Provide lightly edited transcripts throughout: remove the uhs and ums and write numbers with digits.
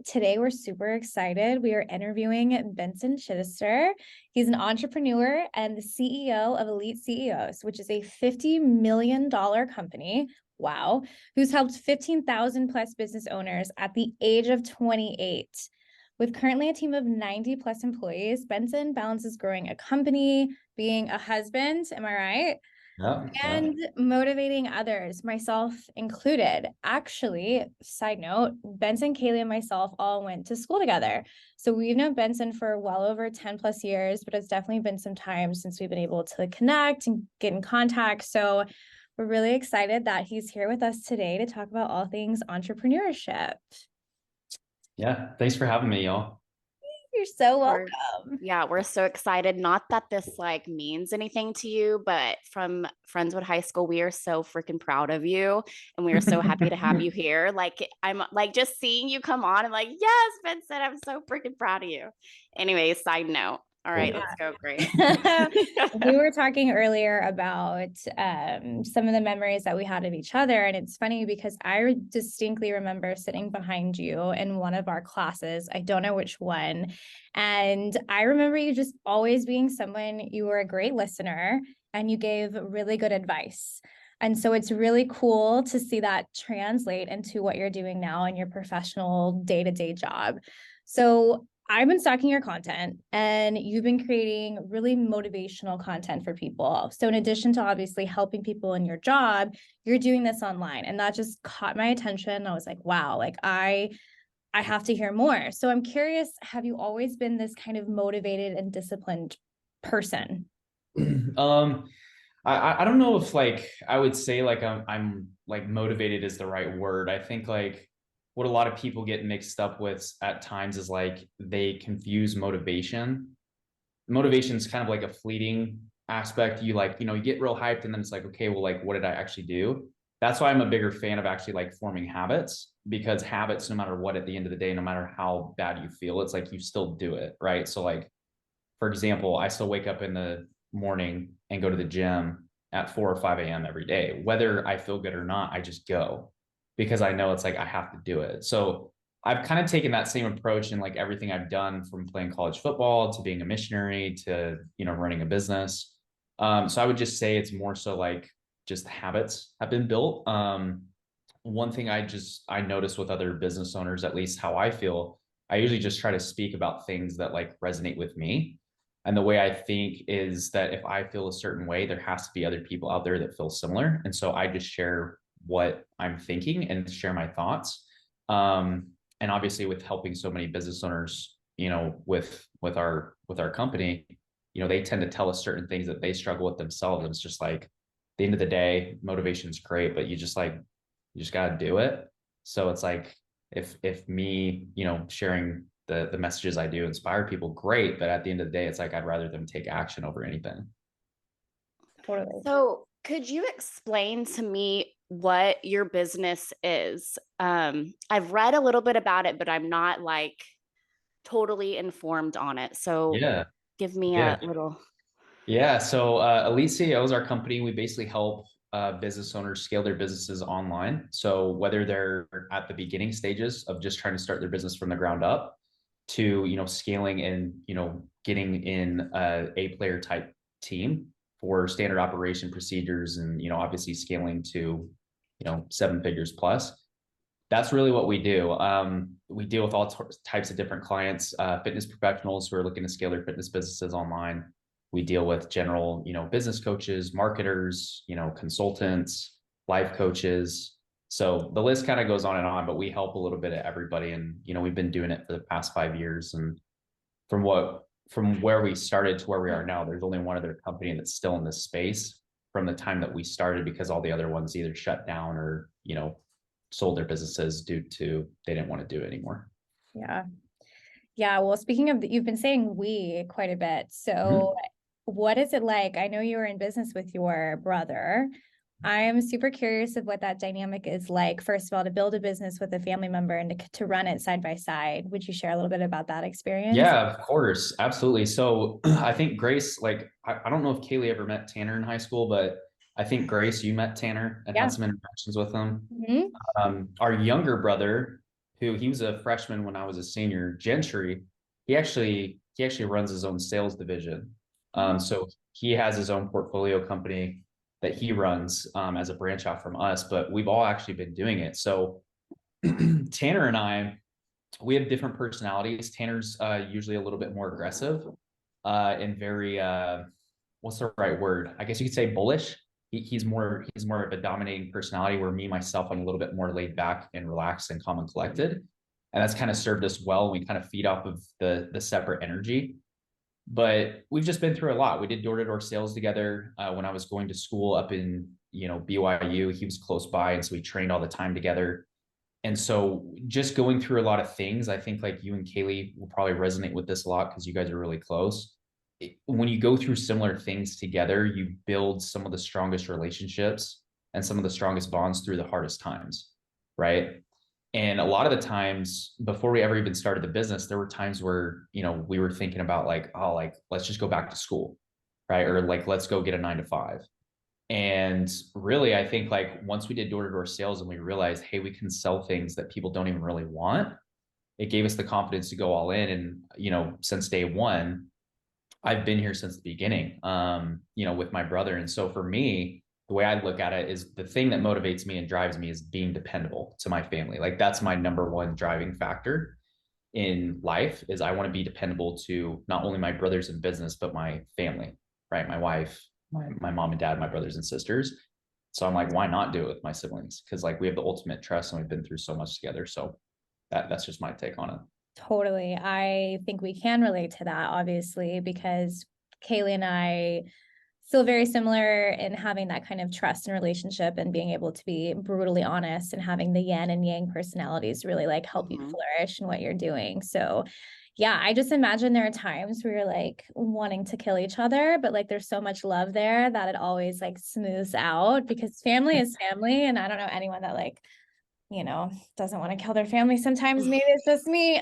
Today, we're super excited. We are interviewing Benson. He's an entrepreneur and the CEO of Elite CEOs, which is a $50 million company. Wow. Who's helped 15,000 plus business owners at the age of 28. With currently a team of 90 plus employees, Benson balances growing a company, being a husband, am I right? Yeah, yeah. And motivating others, myself included. Actually, side note, Benson, Kaylee, and myself all went to school together. So we've known Benson for well over 10 plus years, but it's definitely been some time since we've been able to connect and get in contact. So we're really excited that he's here with us today to talk about all things entrepreneurship. Yeah. Thanks for having me, y'all. You're so We're welcome. yeah, we're so excited. Not that this like means anything to you, but from Friendswood High School, we are so freaking proud of you and we are so happy to have you here. Like I'm like just seeing you come on and like, yes, Vincent, I'm so freaking proud of you. Anyway, side note. All right, let's go, Grace. We were talking earlier about some of the memories that we had of each other. And it's funny because I distinctly remember sitting behind you in one of our classes. I don't know which one. And I remember you just always being someone, you were a great listener and you gave really good advice. And so it's really cool to see that translate into what you're doing now in your professional day-to-day job. So I've been stalking your content and you've been creating really motivational content for people. So in addition to obviously helping people in your job, you're doing this online, and that just caught my attention. I was like, wow, like I have to hear more. So I'm curious, have you always been this kind of motivated and disciplined person? Um, I don't know if like I would say like I'm like motivated is the right word. I think like what a lot of people get mixed up with at times is like they confuse motivation. Motivation is kind of like a fleeting aspect. You like, you get real hyped and then it's like, okay, well, like what did I actually do? That's why I'm a bigger fan of actually like forming habits, because habits, no matter what, at the end of the day, no matter how bad you feel, it's like you still do it, right? So like, for example, I still wake up in the morning and go to the gym at 4 or 5 a.m. every day. Whether I feel good or not, I just go because I know it's like I have to do it. So I've kind of taken that same approach in like everything I've done, from playing college football to being a missionary to, running a business. So I would just say it's more so like just habits have been built. One thing I notice with other business owners, at least how I feel, I usually just try to speak about things that like resonate with me. And the way I think is that if I feel a certain way, there has to be other people out there that feel similar. And so I just share what I'm thinking and share my thoughts. And obviously with helping so many business owners, with our company, they tend to tell us certain things that they struggle with themselves. And it's just like, at the end of the day, motivation is great, but you just got to do it. So it's like, if me, sharing the messages I do inspire people, great. But at the end of the day, it's like, I'd rather them take action over anything. Totally. So, could you explain to me what your business is? I've read a little bit about it, but I'm not like totally informed on it. So, Yeah. give me Yeah. a little. Yeah. So Elite CEO is our company. We basically help business owners scale their businesses online. So whether they're at the beginning stages of just trying to start their business from the ground up to, scaling and, getting in a player type team for standard operation procedures and, obviously scaling to, 7 figures plus. That's really what we do. We deal with all types of different clients, fitness professionals who are looking to scale their fitness businesses online. We deal with general, business coaches, marketers, consultants, life coaches. So the list kind of goes on and on, but we help a little bit of everybody. And, we've been doing it for the past 5 years. And from where we started to where we are now, there's only one other company that's still in this space from the time that we started, because all the other ones either shut down or, sold their businesses due to they didn't want to do it anymore. Yeah. Yeah. Well, speaking of, you've been saying we quite a bit. So what is it like? I know you were in business with your brother. I am super curious of what that dynamic is like. First of all, to build a business with a family member and to run it side by side. Would you share a little bit about that experience? Yeah, of course. Absolutely. So I think Grace, like, I don't know if Kaylee ever met Tanner in high school, but I think Grace, you met Tanner and Yeah. had some interactions with him. Mhm. Our younger brother, who he was a freshman when I was a senior. Gentry, he actually runs his own sales division. So he has his own portfolio company that he runs as a branch out from us, but we've all actually been doing it. So Tanner and I, we have different personalities. Tanner's usually a little bit more aggressive and very what's the right word? I guess you could say bullish. He's more of a dominating personality, where me myself, I'm a little bit more laid back and relaxed and calm and collected, and that's kind of served us well. We kind of feed off of the separate energy. But we've just been through a lot. We did door-to-door sales together when I was going to school up in BYU. He was close by, and so we trained all the time together. And so just going through a lot of things, I think like you and Kaylee will probably resonate with this a lot because you guys are really close. When you go through similar things together, you build some of the strongest relationships and some of the strongest bonds through the hardest times, right? And a lot of the times before we ever even started the business, there were times where, we were thinking about like, oh, like, let's just go back to school, right? Or like, let's go get a 9 to 5. And really, I think like once we did door-to-door sales and we realized, hey, we can sell things that people don't even really want, it gave us the confidence to go all in. And, since day one, I've been here since the beginning, with my brother. And so for me, the way I look at it is the thing that motivates me and drives me is being dependable to my family. Like that's my number one driving factor in life is I want to be dependable to not only my brothers in business, but my family, right? My wife, my mom and dad, my brothers and sisters. So I'm like, why not do it with my siblings? Because like we have the ultimate trust and we've been through so much together. So that's just my take on it. Totally. I think we can relate to that, obviously, because Kaylee and I feel very similar in having that kind of trust and relationship and being able to be brutally honest and having the yin and yang personalities really like help you flourish in what you're doing. So yeah, I just imagine there are times where you're like wanting to kill each other, but like there's so much love there that it always like smooths out because family is family. And I don't know anyone that like doesn't want to kill their family sometimes. Maybe it's just me.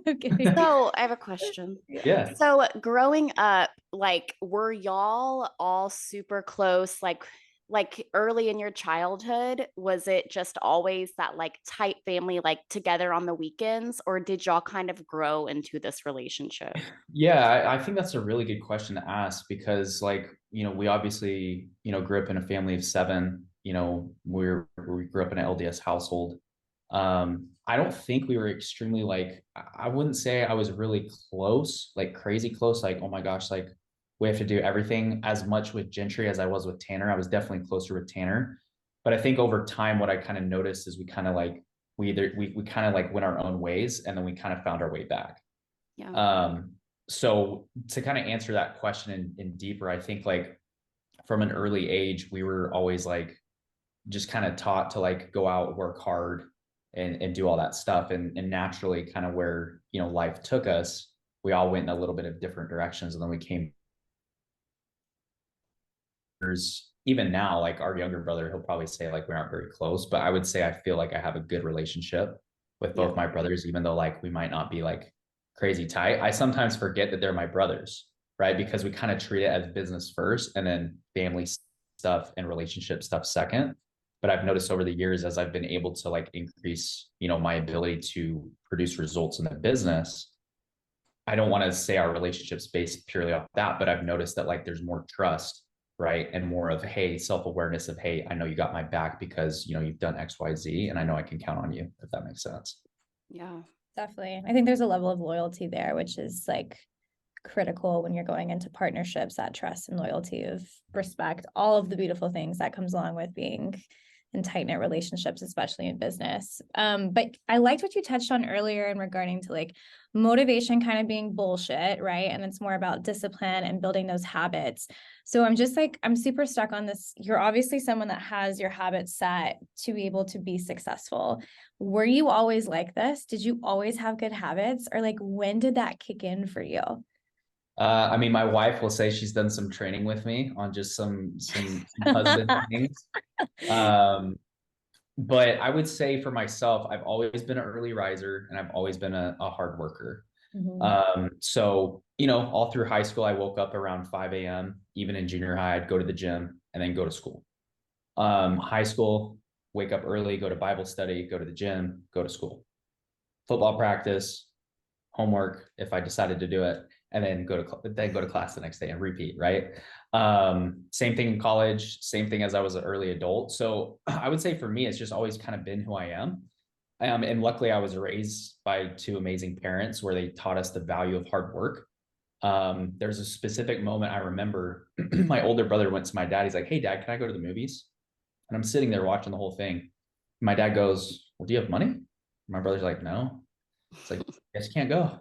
Okay. So I have a question. Yeah. So growing up, like, were y'all all super close? Like early in your childhood, was it just always that like tight family, like together on the weekends, or did y'all kind of grow into this relationship? Yeah, I think that's a really good question to ask because, like, we obviously, grew up in a family of seven. We grew up in an LDS household. I don't think we were extremely like, I wouldn't say I was really close, like crazy close, like, oh my gosh, like we have to do everything as much with Gentry as I was with Tanner. I was definitely closer with Tanner. But I think over time, what I kind of noticed is we kind of like, we kind of like went our own ways and then we kind of found our way back. Yeah. So to kind of answer that question in deeper, I think like from an early age, we were always like just kind of taught to like go out, work hard and do all that stuff. And naturally kind of where, life took us, we all went in a little bit of different directions. And then we came even now, like our younger brother, he'll probably say like we aren't very close, but I would say I feel like I have a good relationship with both my brothers, even though like we might not be like crazy tight. I sometimes forget that they're my brothers, right? Because we kind of treat it as business first and then family stuff and relationship stuff second. But I've noticed over the years as I've been able to like increase, my ability to produce results in the business, I don't want to say our relationship's based purely off that, but I've noticed that like there's more trust, right? And more of, hey, self-awareness of, hey, I know you got my back because, you've done X, Y, Z, and I know I can count on you, if that makes sense. Yeah. Definitely. I think there's a level of loyalty there, which is like critical when you're going into partnerships, that trust and loyalty of respect, all of the beautiful things that comes along with being in tight-knit relationships, especially in business. But I liked what you touched on earlier in regarding to like motivation kind of being bullshit, right? And it's more about discipline and building those habits. So I'm just like, I'm super stuck on this. You're obviously someone that has your habits set to be able to be successful. Were you always like this? Did you always have good habits? Or like, when did that kick in for you? I mean, my wife will say she's done some training with me on just some husband things. But I would say for myself, I've always been an early riser and I've always been a hard worker. So, all through high school, I woke up around 5 a.m. Even in junior high, I'd go to the gym and then go to school. High school, wake up early, go to Bible study, go to the gym, go to school. football practice, homework if I decided to do it, and then go to class the next day and repeat, right? Same thing in college, same thing as I was an early adult. So I would say for me, it's just always kind of been who I am. And luckily I was raised by two amazing parents where they taught us the value of hard work. There's a specific moment I remember. My older brother went to my dad. He's like, "Hey dad, can I go to the movies?" And I'm sitting there watching the whole thing. My dad goes, "Well, do you have money?" My brother's like, "No." It's like, "Guess you can't go."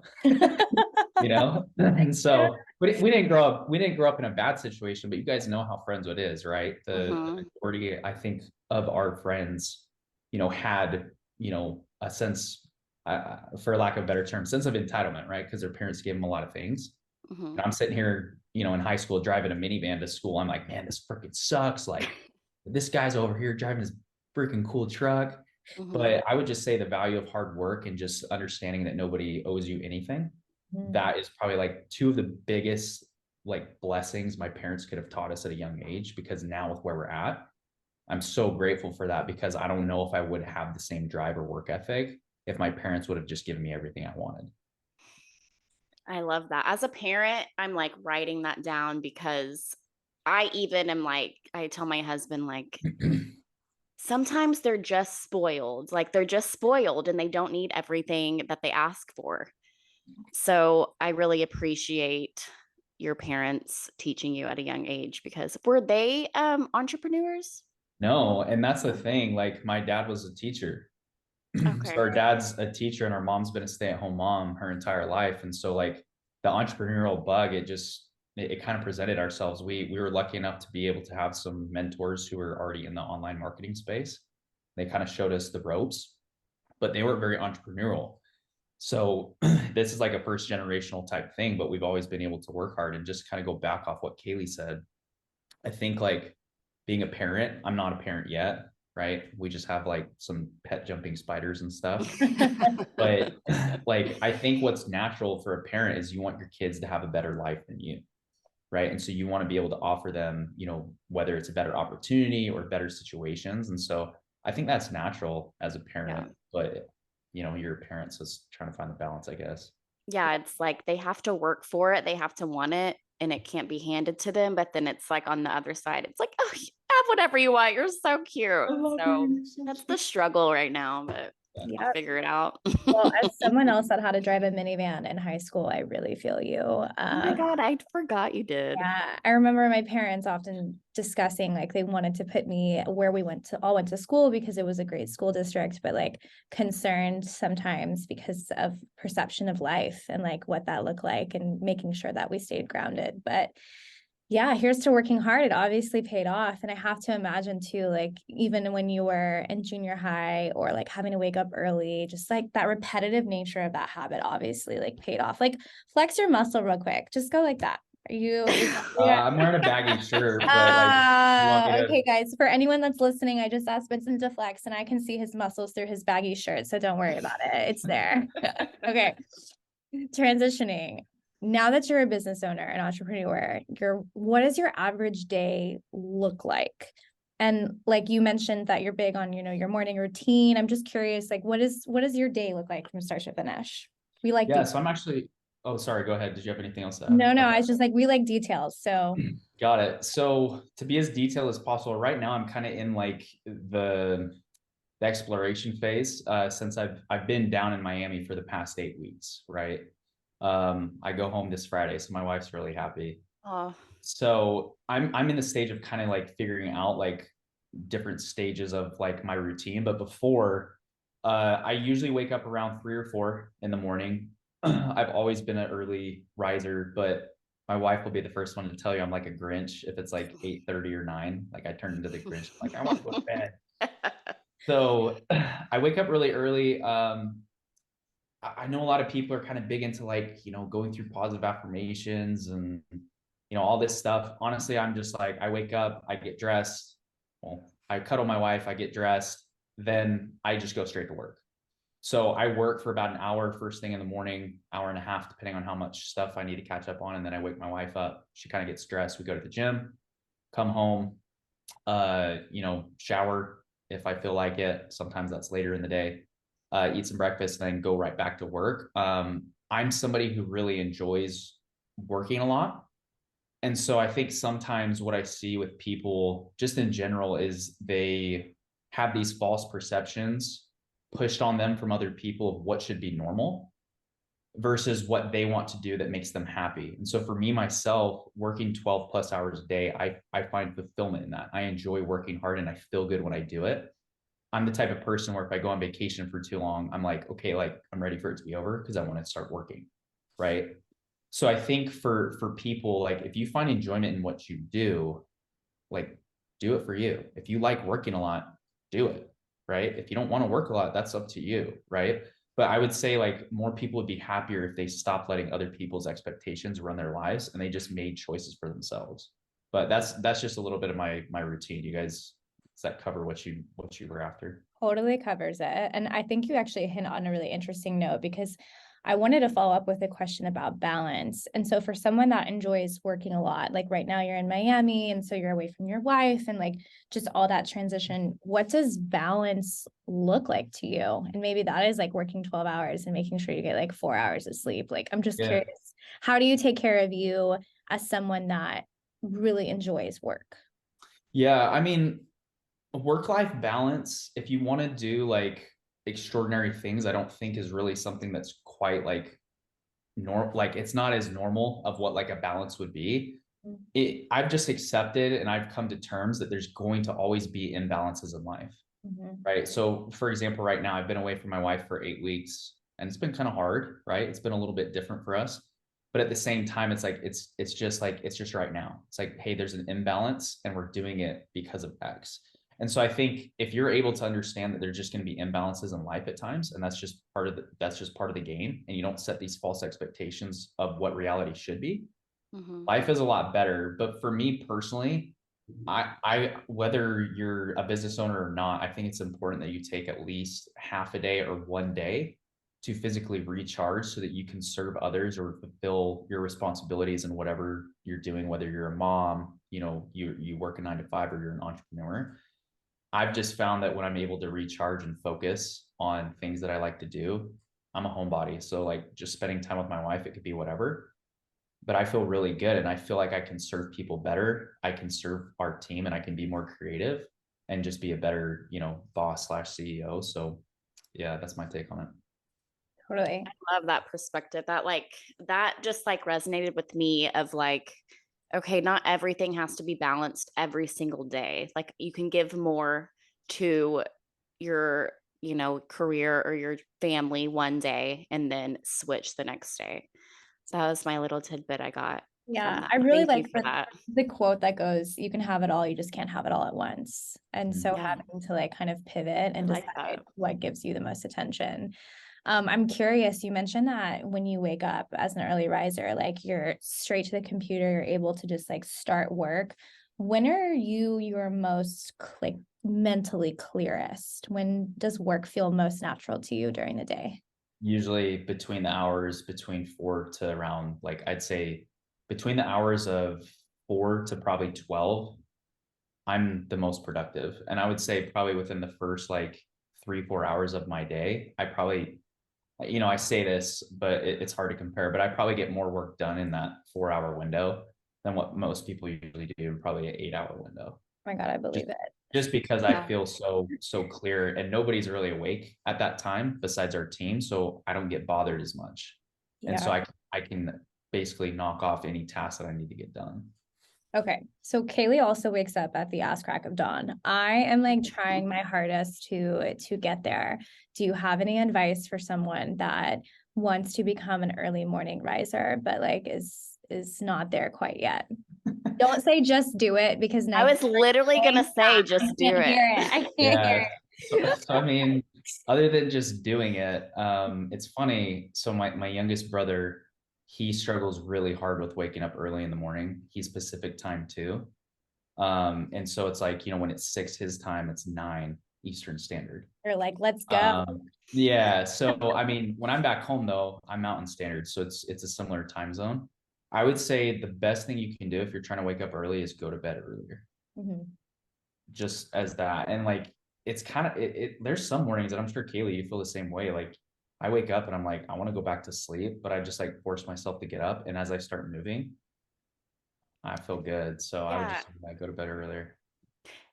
And so we didn't grow up in a bad situation, but you guys know how Friendswood is, right? The majority, I think, of our friends, had, a sense, for lack of a better term, sense of entitlement, right? Because their parents gave them a lot of things. And I'm sitting here, in high school driving a minivan to school. I'm like, man, this freaking sucks. Like, this guy's over here driving his freaking cool truck. But I would just say the value of hard work and just understanding that nobody owes you anything. That is probably like two of the biggest like blessings my parents could have taught us at a young age, because now with where we're at, I'm so grateful for that, because I don't know if I would have the same drive or work ethic if my parents would have just given me everything I wanted. I love that. As a parent, I'm like writing that down, because I even am like, I tell my husband, like, sometimes they're just spoiled. Like, they're just spoiled and they don't need everything that they ask for. So I really appreciate your parents teaching you at a young age, because were they entrepreneurs? No, and that's the thing. Like, my dad was a teacher. So Okay. our dad's a teacher and our mom's been a stay-at-home mom her entire life. And so like the entrepreneurial bug, it kind of presented ourselves. We were lucky enough to be able to have some mentors who were already in the online marketing space. They kind of showed us the ropes, but they weren't very entrepreneurial. So this is like a first generational type thing, but we've always been able to work hard. And just kind of go back off what Kaylee said. I think like being a parent, I'm not a parent yet, right? We just have like some pet jumping spiders and stuff. But like, I think what's natural for a parent is you want your kids to have a better life than you, right? And so you want to be able to offer them, whether it's a better opportunity or better situations. And so I think that's natural as a parent, Yeah. but your parents is trying to find the balance, I guess. Yeah, it's like they have to work for it, they have to want it, and it can't be handed to them. But then it's like on the other side, it's like, oh, have whatever you want. You're so cute. I love you. So You're so that's the cute. struggle right now, but I'll Yep. figure it out. Well, as someone else that had to drive a minivan in high school, I really feel you. Oh my God, I forgot you did. Yeah, I remember my parents often discussing like they wanted to put me where we all went to school because it was a great school district, but like concerned sometimes because of perception of life and like what that looked like and making sure that we stayed grounded. But yeah, here's to working hard. It obviously paid off. And I have to imagine too, like even when you were in junior high or like having to wake up early, just like that repetitive nature of that habit obviously like paid off. Like flex your muscle real quick. Just go like that. Are you? Yeah. I'm wearing a baggy shirt, but like, you want me to? Okay, guys. For anyone that's listening, I just asked Benson to flex, and I can see his muscles through his baggy shirt. So don't worry about it. It's there. Okay. Transitioning. Now that you're a business owner and entrepreneur, what does your average day look like? And like you mentioned that you're big on, your morning routine. I'm just curious, like what does your day look like from start to finish? We like Yeah, details. so I'm actually, oh, sorry, go ahead. Did you have anything else to add? No, Okay. I was just like we like details. So Got it. So to be as detailed as possible, right now I'm kind of in like the exploration phase, since I've been down in Miami for the past 8 weeks, right? I go home this Friday, so my wife's really happy. Oh, So I'm in the stage of kind of like figuring out like different stages of like my routine. But before, I usually wake up around 3 or 4 in the morning. I've always been an early riser, but my wife will be the first one to tell you I'm like a Grinch if it's like 8:30 or 9. Like I turn into the Grinch. I'm like, I want to go to bed. So I wake up really early. I know a lot of people are kind of big into like, going through positive affirmations and, all this stuff. Honestly, I'm just like, I wake up, I get dressed. Well, I cuddle my wife, I get dressed, then I just go straight to work. So I work for about an hour first thing in the morning, hour and a half, depending on how much stuff I need to catch up on. And then I wake my wife up. She kind of gets dressed. We go to the gym, come home, shower if I feel like it. Sometimes that's later in the day. eat some breakfast, and then go right back to work. I'm somebody who really enjoys working a lot. And so I think sometimes what I see with people just in general is they have these false perceptions pushed on them from other people of what should be normal versus what they want to do that makes them happy. And so for me, myself, working 12 plus hours a day, I find fulfillment in that. I enjoy working hard and I feel good when I do it. I'm the type of person where if I go on vacation for too long, I'm like, okay, like I'm ready for it to be over because I want to start working. Right. So I think for people, like if you find enjoyment in what you do, like do it for you. If you like working a lot, do it. Right. If you don't want to work a lot, that's up to you. Right. But I would say like more people would be happier if they stopped letting other people's expectations run their lives and they just made choices for themselves. But that's just a little bit of my routine. You guys, does that cover what you were after? Totally covers it. And I think you actually hit on a really interesting note because I wanted to follow up with a question about balance. And so for someone that enjoys working a lot, like right now you're in Miami and so you're away from your wife and like just all that transition, what does balance look like to you? And maybe that is like working 12 hours and making sure you get like 4 hours of sleep. Like, I'm just Yeah. curious, how do you take care of you as someone that really enjoys work? Yeah. I mean, work-life balance, if you want to do like extraordinary things, I don't think is really something that's quite like normal. Like it's not as normal of what like a balance would be. I've just accepted and I've come to terms that there's going to always be imbalances in life. Mm-hmm. Right. So for example, right now I've been away from my wife for 8 weeks and it's been kind of hard, right? It's been a little bit different for us. But at the same time, it's like it's just right now. It's like, hey, there's an imbalance and we're doing it because of X. And so I think if you're able to understand that there's just going to be imbalances in life at times, and that's just part of the game, and you don't set these false expectations of what reality should be, Mm-hmm. life is a lot better. But for me personally, I whether you're a business owner or not, I think it's important that you take at least half a day or one day to physically recharge so that you can serve others or fulfill your responsibilities in whatever you're doing, whether you're a mom, you work a 9 to 5 or you're an entrepreneur. I've just found that when I'm able to recharge and focus on things that I like to do, I'm a homebody. So like just spending time with my wife, it could be whatever, but I feel really good and I feel like I can serve people better. I can serve our team and I can be more creative and just be a better, boss slash CEO. So yeah, that's my take on it. Totally. I love that perspective. That just like resonated with me of like, okay, not everything has to be balanced every single day. Like you can give more to your, career or your family one day and then switch the next day. So that was my little tidbit I got from Yeah, that. I really Thank you like for that. the quote that goes, you can have it all, you just can't have it all at once. And so Yeah, having to like kind of pivot I and like decide that. what gives you the most attention. I'm curious, you mentioned that when you wake up as an early riser, like you're straight to the computer, you're able to just like start work. When are you your most like mentally clearest? When does work feel most natural to you during the day? Usually between the hours between 4 to around, like I'd say between the hours of 4 to probably 12, I'm the most productive. And I would say probably within the first like 3, 4 hours of my day, I probably, I say this, but it's hard to compare, but I probably get more work done in that 4 hour window than what most people usually do in probably an 8 hour window. Oh my God, I Just, believe it. just because I Yeah. feel so clear and nobody's really awake at that time besides our team. So I don't get bothered as much. And so Yeah. I can basically knock off any task that I need to get done. Okay. So Kaylee also wakes up at the ass crack of dawn. I am like trying my hardest to get there. Do you have any advice for someone that wants to become an early morning riser, but like is not there quite yet? Don't say just do it because I was literally going to say, I just do can't it. hear it. I can't hear Yeah. So I mean, other than just doing it, it's funny. So my youngest brother, he struggles really hard with waking up early in the morning. He's Pacific time too. And so it's like, when it's 6 his time, it's 9 Eastern Standard. They're like, let's go. Yeah. So I mean, when I'm back home though, I'm Mountain Standard, so it's a similar time zone. I would say the best thing you can do if you're trying to wake up early is go to bed earlier, Mhm. just as that. And like it's kind of there's some mornings, and I'm sure Kaylee, you feel the same way. Like I wake up and I'm like, I want to go back to sleep, but I just like force myself to get up. And as I start moving, I feel good. So I would Yeah. just like go to bed earlier.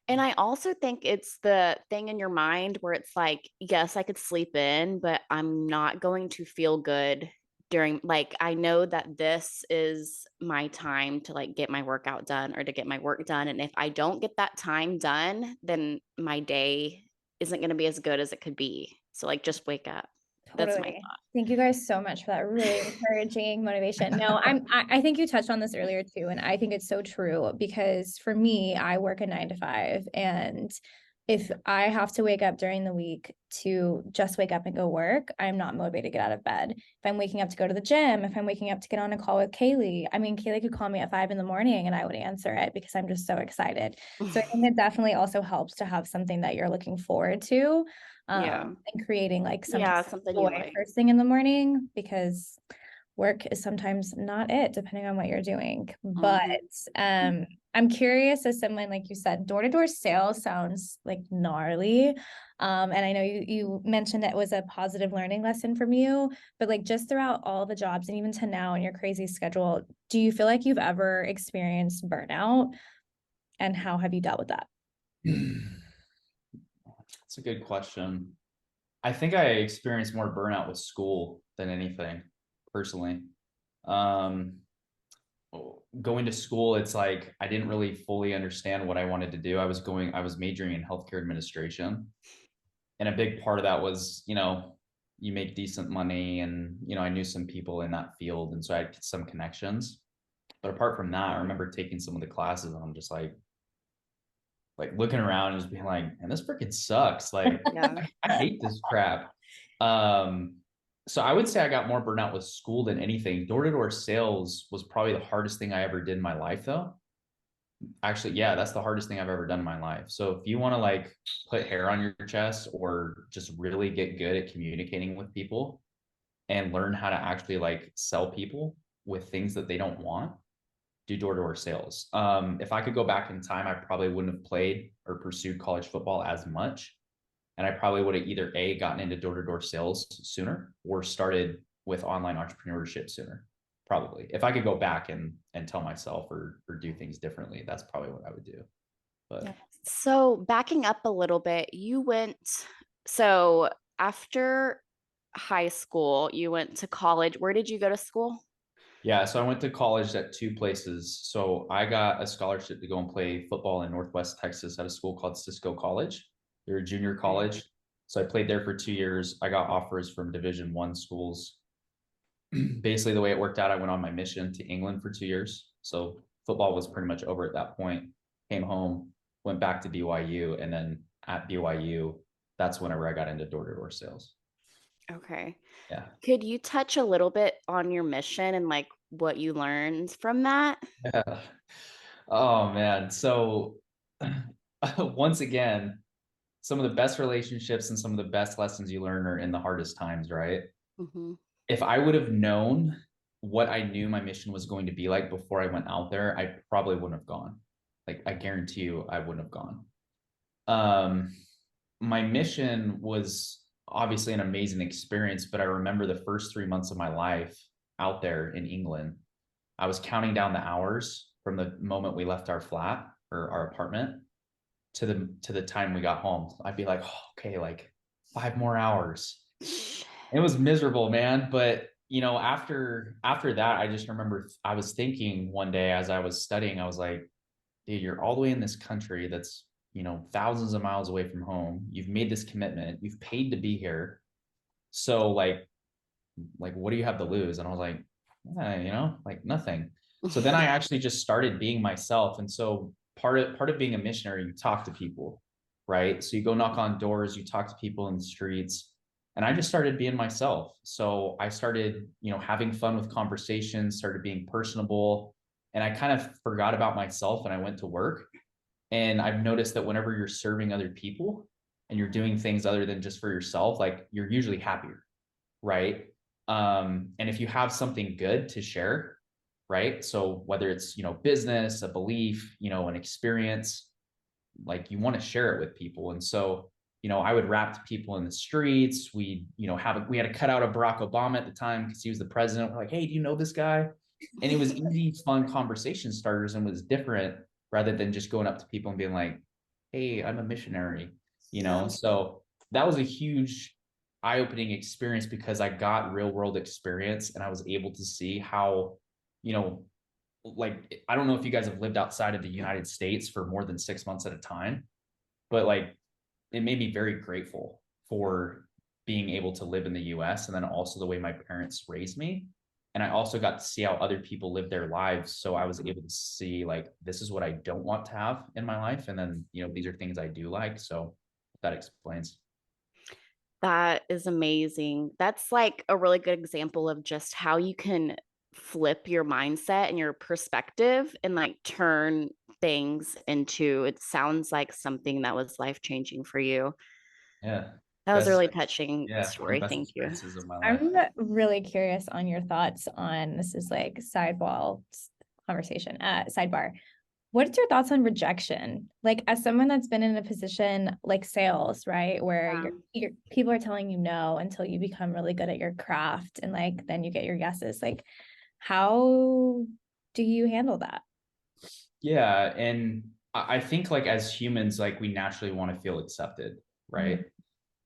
And I also think it's the thing in your mind where it's like, yes, I could sleep in, but I'm not going to feel good during, like, I know that this is my time to like get my workout done or to get my work done. And if I don't get that time done, then my day isn't going to be as good as it could be. So like just wake up. That's my Totally. Thank you guys so much for that really encouraging motivation. No, I think you touched on this earlier too, and I think it's so true because for me, I work a 9 to 5, and if I have to wake up during the week to just wake up and go work, I'm not motivated to get out of bed. If I'm waking up to go to the gym, if I'm waking up to get on a call with Kaylee, I mean, Kaylee could call me at 5 in the morning and I would answer it because I'm just so excited. So I thought. think it definitely also helps to have something that you're looking forward to, Yeah. and creating like some Yeah. Something you joy like. first thing in the morning, because work is sometimes not it, depending on what you're doing. But Mhm. I'm curious, as someone, like you said, door-to-door sales sounds like gnarly. And I know you mentioned it was a positive learning lesson from you, but like just throughout all the jobs and even to now in your crazy schedule, do you feel like you've ever experienced burnout? And how have you dealt with that? That's a good question. I think I experienced more burnout with school than anything, personally. Um, Going to school, it's like I didn't really fully understand what I wanted to do. I was majoring in healthcare administration. And a big part of that was, you make decent money, and, I knew some people in that field. And so I had some connections. But apart from that, I remember taking some of the classes and I'm just like looking around and just being like, and this freaking sucks. Like, Yeah. I hate this crap. Um, so I would say I got more burnout with school than anything. Door-to-door sales was probably the hardest thing I ever did in my life, though. Actually, yeah, that's the hardest thing I've ever done in my life. So if you want to like put hair on your chest or just really get good at communicating with people and learn how to actually like sell people with things that they don't want, do door-to-door sales. If I could go back in time, I probably wouldn't have played or pursued college football as much. And I probably would have either A, gotten into door-to-door sales sooner or started with online entrepreneurship sooner. Probably. If I could go back and tell myself or do things differently, that's probably what I would do. Yeah. But So backing up a little bit, so after high school, you went to college. Where did you go to school? yeah, so I went to college at two places. So I got a scholarship to go and play football in Northwest Texas at a school called Cisco College. They're a junior Okay. college. So I played there for 2 years. I got offers from Division I schools. Basically, the way it worked out, I went on my mission to England for 2 years. So football was pretty much over at that point. Came home, went back to BYU, and then at BYU, that's whenever I got into door-to-door sales. Okay. Yeah. Could you touch a little bit on your mission and like what you learned from that? Yeah. Oh man. So once again, some of the best relationships and some of the best lessons you learn are in the hardest times, right? Hmm. If I would have known what I knew my mission was going to be like before I went out there, I probably wouldn't have gone. Like I guarantee you I wouldn't have gone. Um, my mission was obviously an amazing experience, but I remember the first 3 months of my life out there in England, I was counting down the hours from the moment we left our flat or our apartment to the time we got home. I'd be like, oh, okay, like 5 more hours. It was miserable, man. But after that, I just remember I was thinking one day as I was studying, I was like, dude, you're all the way in this country that's, thousands of miles away from home. You've made this commitment. You've paid to be here. So like what do you have to lose? And I was like, like nothing. So then I actually just started being myself. And so part of being a missionary, you talk to people, right? So you go knock on doors, you talk to people in the streets. And I just started being myself. So I started, having fun with conversations, started being personable, and I kind of forgot about myself and I went to work. And I've noticed that whenever you're serving other people and you're doing things other than just for yourself, like you're usually happier, right? And if you have something good to share, right? So whether it's, business, a belief, an experience, like you want to share it with people. And so I would rap to people in the streets. We had to cut out a Barack Obama at the time because he was the president. We're like, hey, do you know this guy? And it was easy, fun conversation starters and was different rather than just going up to people and being like, hey, I'm a missionary, So that was a huge eye-opening experience because I got real world experience and I was able to see how, like, I don't know if you guys have lived outside of the United States for more than 6 months at a time, but like it made me very grateful for being able to live in the US and then also the way my parents raised me. And I also got to see how other people live their lives. So I was able to see like, this is what I don't want to have in my life. And then, these are things I do like. So that explains. That is amazing. That's like a really good example of just how you can flip your mindset and your perspective and like turn things into, it sounds like something that was life changing for you. Yeah. That was a Best, really touching yeah, one of the story. best Thank you. experiences of my life. I'm really curious on your thoughts on this is like sideball conversation, sidebar. What's your thoughts on rejection? Like as someone that's been in a position like sales, right? Where your people are telling you no until you become really good at your craft and like then you get your yeses. Like how do you handle that? Yeah. And I think like as humans, like we naturally want to feel accepted, right?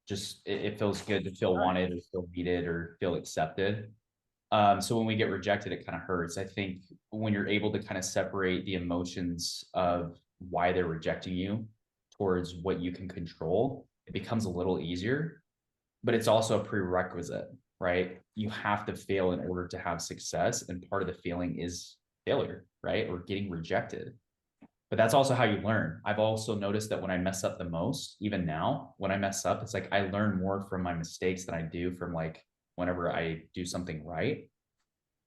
Just it feels good to feel wanted or feel needed or feel accepted. So when we get rejected, it kind of hurts. I think when you're able to kind of separate the emotions of why they're rejecting you towards what you can control, it becomes a little easier, but it's also a prerequisite, right? You have to fail in order to have success. And part of the feeling is failure, right? Or getting rejected. But that's also how you learn. I've also noticed that when I mess up the most, even now, when I mess up, it's like I learn more from my mistakes than I do from like whenever I do something right.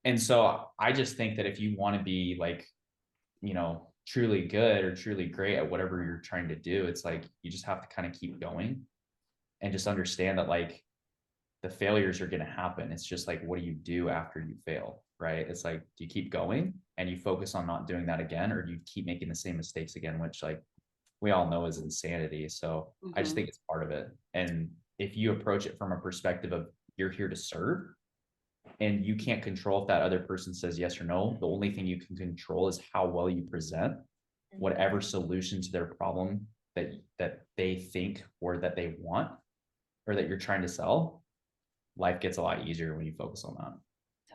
And so I just think that if you want to be like, truly good or truly great at whatever you're trying to do, it's like you just have to kind of keep going and just understand that like the failures are going to happen. It's just like, what do you do after you fail? Right. It's like, do you keep going and you focus on not doing that again, or do you keep making the same mistakes again, which like we all know is insanity. So I just think it's part of it. And if you approach it from a perspective of you're here to serve and you can't control if that other person says yes or no, the only thing you can control is how well you present whatever solution to their problem that they think or that they want or that you're trying to sell. Life gets a lot easier when you focus on that.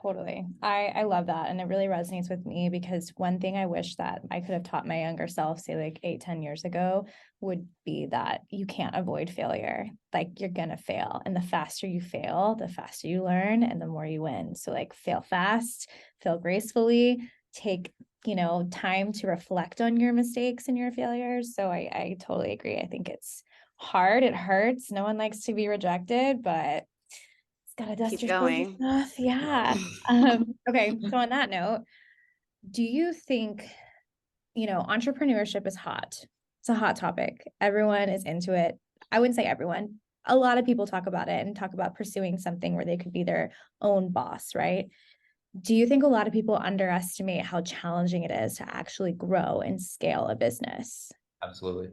Totally. I love that. And it really resonates with me because one thing I wish that I could have taught my younger self, say like 8-10 years ago, would be that you can't avoid failure. Like you're going to fail. And the faster you fail, the faster you learn and the more you win. So like fail fast, fail gracefully, take, time to reflect on your mistakes and your failures. So I totally agree. I think it's hard. It hurts. No one likes to be rejected, but gotta dust Keep your going. off. Yeah. Okay. So on that note, do you think, entrepreneurship is hot? It's a hot topic. Everyone is into it. I wouldn't say everyone. A lot of people talk about it and talk about pursuing something where they could be their own boss, right? Do you think a lot of people underestimate how challenging it is to actually grow and scale a business? Absolutely.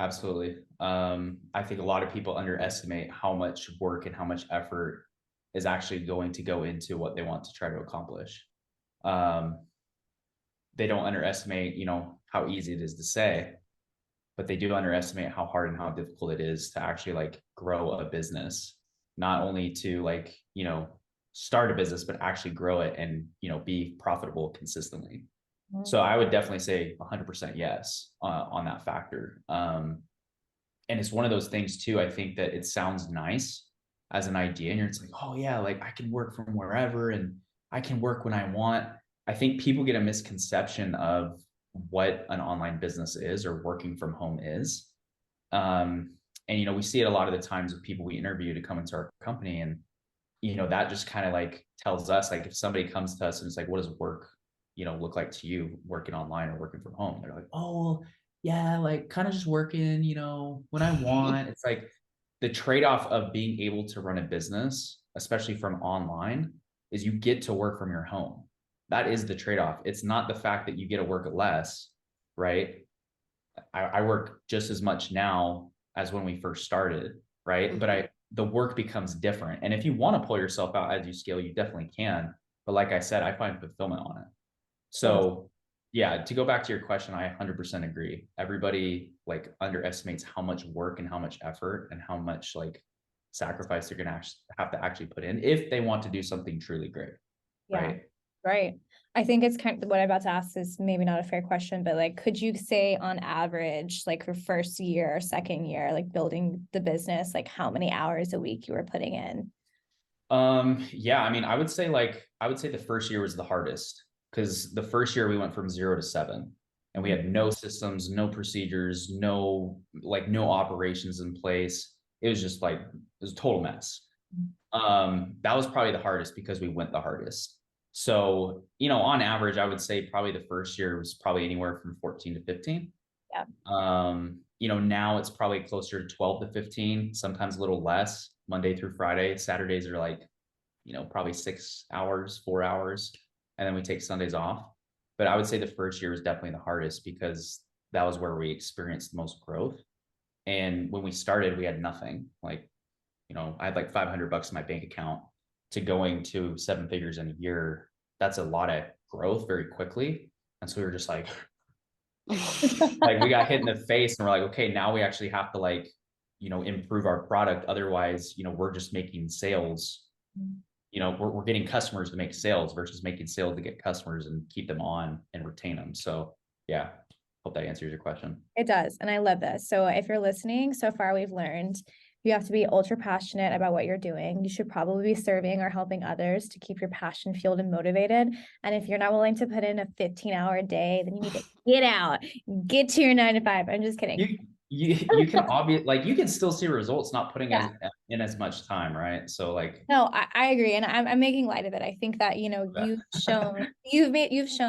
Absolutely. I think a lot of people underestimate how much work and how much effort is actually going to go into what they want to try to accomplish. Um, they don't underestimate, how easy it is to say, but they do underestimate how hard and how difficult it is to actually like grow a business, not only to like, start a business, but actually grow it and, be profitable consistently. So I would definitely say 100% yes on that factor. And it's one of those things too. I think that it sounds nice as an idea, and it's like, oh yeah, like I can work from wherever and I can work when I want. I think people get a misconception of what an online business is or working from home is. And we see it a lot of the times with people we interview to come into our company, and that just kind of like tells us like if somebody comes to us and it's like, what does work look like to you working online or working from home? They're like, oh, well, yeah, like kind of just working, when I want. It's like the trade-off of being able to run a business, especially from online, is you get to work from your home. That is the trade-off. It's not the fact that you get to work less, right? I work just as much now as when we first started, right? But Mhm. the work becomes different. And if you want to pull yourself out as you scale, you definitely can. But like I said, I find fulfillment on it. Totally. So yeah, to go back to your question, I 100% agree. Everybody like underestimates how much work and how much effort and how much like sacrifice they're gonna have to actually put in if they want to do something truly great, Yeah. right? Right. I think it's kind of what I'm about to ask is maybe not a fair question, but like, could you say on average, like for first year or second year, like building the business, like how many hours a week you were putting in? Yeah, I mean, I would say the first year was the hardest because the first year we went from 0 to 7 and we Mhm. had no systems, no procedures, no operations in place. It was just like, it was a total mess. That was probably the hardest because we went the hardest. So, on average, I would say probably the first year was probably anywhere from 14 to 15. Yeah. Now it's probably closer to 12 to 15, sometimes a little less, Monday through Friday. Saturdays are like, probably 6 hours, 4 hours, and then we take Sundays off. But I would say the first year was definitely the hardest because that was where we experienced the most growth. And when we started, we had nothing. Like, I had like $500 in my bank account to going to 7 figures in a year. That's a lot of growth very quickly. And so we were just like we got hit in the face and we're like, okay, now we actually have to like, improve our product. Otherwise, we're just making sales. We're getting customers to make sales versus making sales to get customers and keep them on and retain them. So yeah, hope that answers your question. It does. And I love this. So if you're listening, so far we've learned you have to be ultra passionate about what you're doing. You should probably be serving or helping others to keep your passion fueled and motivated. And if you're not willing to put in a 15-hour day, then you need to get out, get to your 9 to 5. I'm just kidding. You can obviously like you can still see results not putting Yeah. as much time, right? So like No, I agree. And I'm making light of it. I think that, you've shown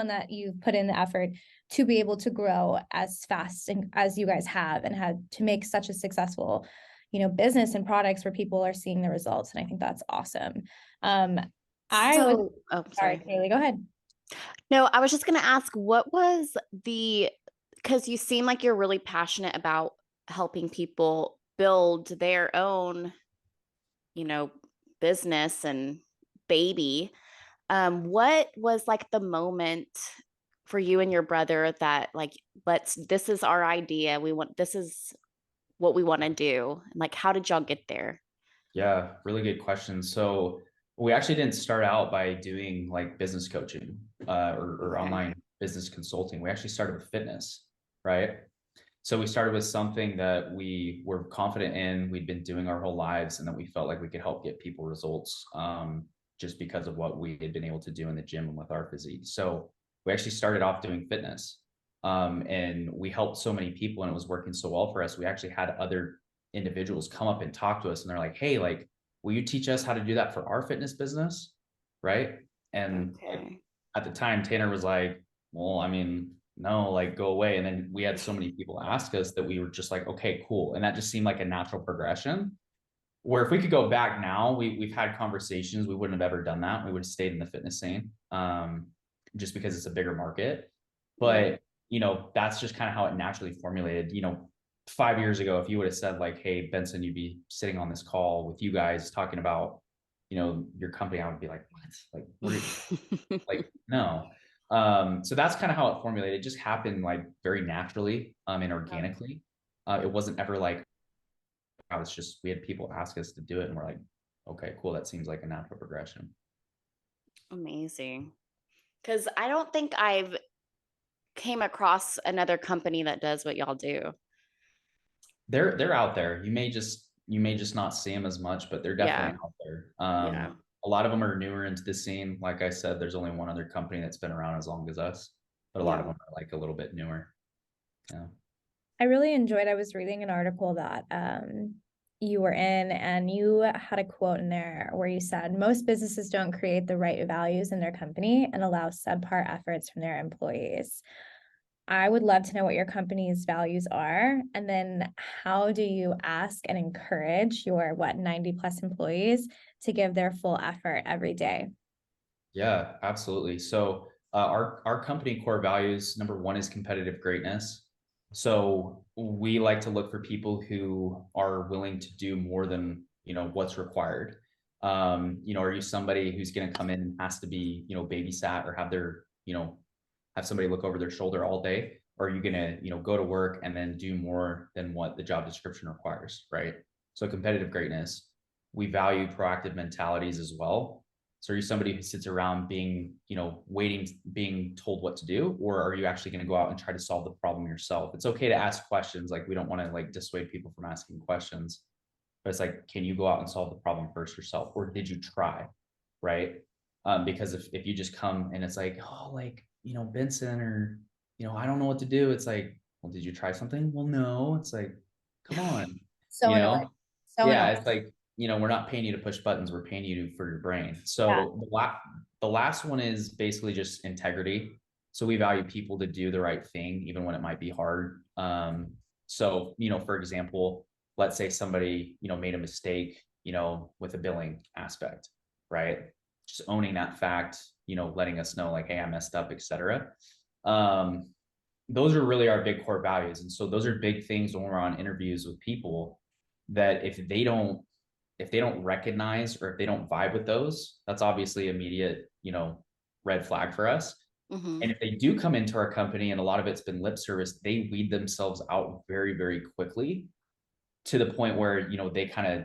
that you've put in the effort to be able to grow as fast and as you guys have and had to make such a successful, business and products where people are seeing the results. And I think that's awesome. Um, I would, Oh, sorry, sorry. Kaylee, go ahead. No, I was just going to ask what was because you seem like you're really passionate about helping people build their own, you know, business and baby. What was like the moment for you and your brother that like, this is our idea. This is what we want to do. Like, how did y'all get there? Yeah, really good question. So we actually didn't start out by doing like business coaching or Okay. online business consulting. We actually started with fitness, right? So we started with something that we were confident in, we'd been doing our whole lives, and that we felt like we could help get people results just because of what we had been able to do in the gym and with our physique. So we actually started off doing fitness. And we helped so many people and it was working so well for us. We actually had other individuals come up and talk to us and they're like, hey, like, will you teach us how to do that for our fitness business? Right. And like, Okay. at the time, Tanner was like, well, I mean, no, like go away. And then we had so many people ask us that we were just like, okay, cool. And that just seemed like a natural progression. Where if we could go back now, we've had conversations, we wouldn't have ever done that. We would have stayed in the fitness scene, just because it's a bigger market. Yeah. But that's just kind of how it naturally formulated. 5 years ago, if you would have said like, hey, Benson, you'd be sitting on this call with you guys talking about, your company, I would be like, what? Like, no. So that's kind of how it formulated. It just happened like very naturally, and organically. It wasn't ever like, I was just, we had people ask us to do it and we're like, okay, cool. That seems like a natural progression. Amazing. Because I don't think I've came across another company that does what y'all do. They're out there. You may just not see them as much, but they're Yeah. definitely out there. Yeah. A lot of them are newer into the scene. Like I said, there's only one other company that's been around as long as us, but a lot of Yeah. them are like a little bit newer. Yeah. I really enjoyed, I was reading an article that you were in, and you had a quote in there where you said, most businesses don't create the right values in their company and allow subpar efforts from their employees. I would love to know what your company's values are. And then how do you ask and encourage your 90 plus employees to give their full effort every day? Yeah, absolutely. So our company core values, number one is competitive greatness. So we like to look for people who are willing to do more than, what's required. Are you somebody who's going to come in and has to be, babysat or have their, have somebody look over their shoulder all day? Or are you going to, go to work and then do more than what the job description requires, right? So competitive greatness, we value proactive mentalities as well. So are you somebody who sits around being, waiting, being told what to do, or are you actually going to go out and try to solve the problem yourself? It's okay to ask questions. Like, we don't want to like dissuade people from asking questions, but it's like, can you go out and solve the problem first yourself, or did you try, right? Because if you just come and it's like, oh, like, Benson, or, I don't know what to do. It's like, well, did you try something? Well, no. It's like, come on, So you annoying. know? So Yeah, annoying. it's like, we're not paying you to push buttons, we're paying you for your brain. Yeah. So the last one is basically just integrity. So we value people to do the right thing, even when it might be hard. So, for example, let's say somebody, made a mistake, with a billing aspect, right? Just owning that fact, letting us know like, hey, I messed up, etc. Those are really our big core values. And so those are big things when we're on interviews with people, that if they don't recognize, or if they don't vibe with those, that's obviously immediate, red flag for us. Mm-hmm. And if they do come into our company and a lot of it's been lip service, they weed themselves out very, very quickly, to the point where, they kind of,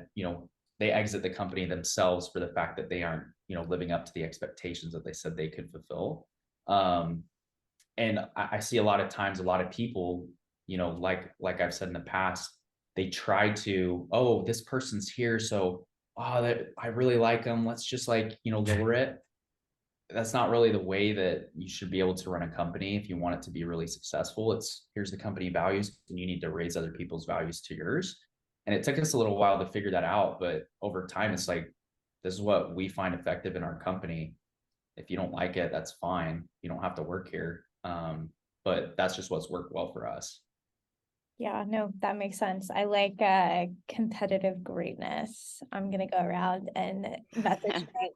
they exit the company themselves for the fact that they aren't, living up to the expectations that they said they could fulfill. And I see a lot of times, a lot of people, like I've said in the past, they try to, oh, this person's here, so, oh, that I really like them, let's just like, lower it. That's not really the way that you should be able to run a company. If you want it to be really successful, it's, here's the company values, and you need to raise other people's values to yours. And it took us a little while to figure that out, but over time, it's like, this is what we find effective in our company. If you don't like it, that's fine, you don't have to work here. But that's just what's worked well for us. Yeah, no, that makes sense. I like competitive greatness. I'm gonna go around and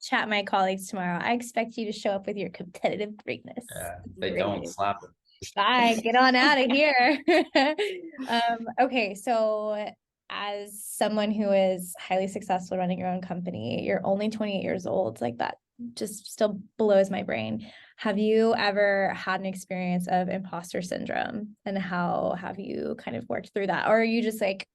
chat my colleagues tomorrow. I expect you to show up with your competitive greatness. If they don't, Great. slap them. Bye, get on out of here. Okay, so as someone who is highly successful running your own company, you're only 28 years old, like that just still blows my brain. Have you ever had an experience of imposter syndrome, and how have you kind of worked through that? Or are you just like,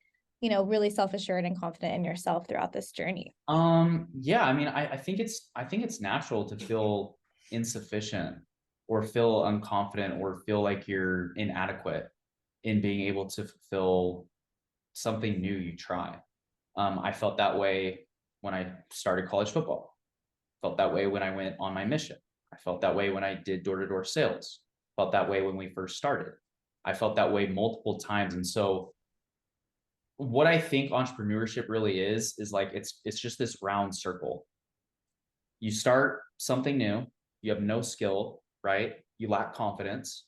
really self-assured and confident in yourself throughout this journey? Yeah, I mean, I think it's natural to feel insufficient, or feel unconfident, or feel like you're inadequate in being able to fulfill something new you try. I felt that way when I started college football. Felt that way when I went on my mission. I felt that way when I did door-to-door sales. Felt that way when we first started. I felt that way multiple times. And so what I think entrepreneurship really is like, it's just this round circle. You start something new, you have no skill, right? You lack confidence.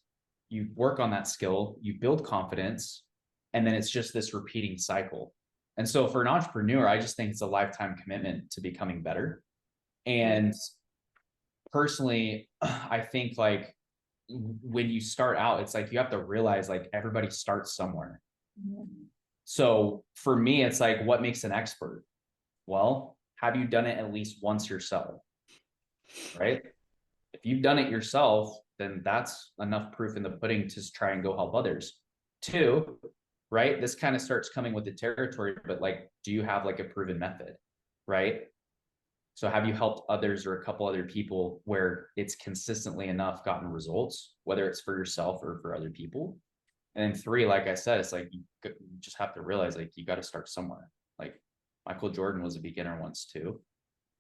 You work on that skill, you build confidence, and then it's just this repeating cycle. And so for an entrepreneur, I just think it's a lifetime commitment to becoming better. And personally, I think like, when you start out, it's like you have to realize like everybody starts somewhere. So for me, it's like, what makes an expert? Well, have you done it at least once yourself? Right? If you've done it yourself, then that's enough proof in the pudding to try and go help others. Two, right? This kind of starts coming with the territory, but like, do you have like a proven method? Right? So have you helped others or a couple other people where it's consistently enough gotten results, whether it's for yourself or for other people? And then three, like I said, it's like, you just have to realize like, you got to start somewhere. Like Michael Jordan was a beginner once too.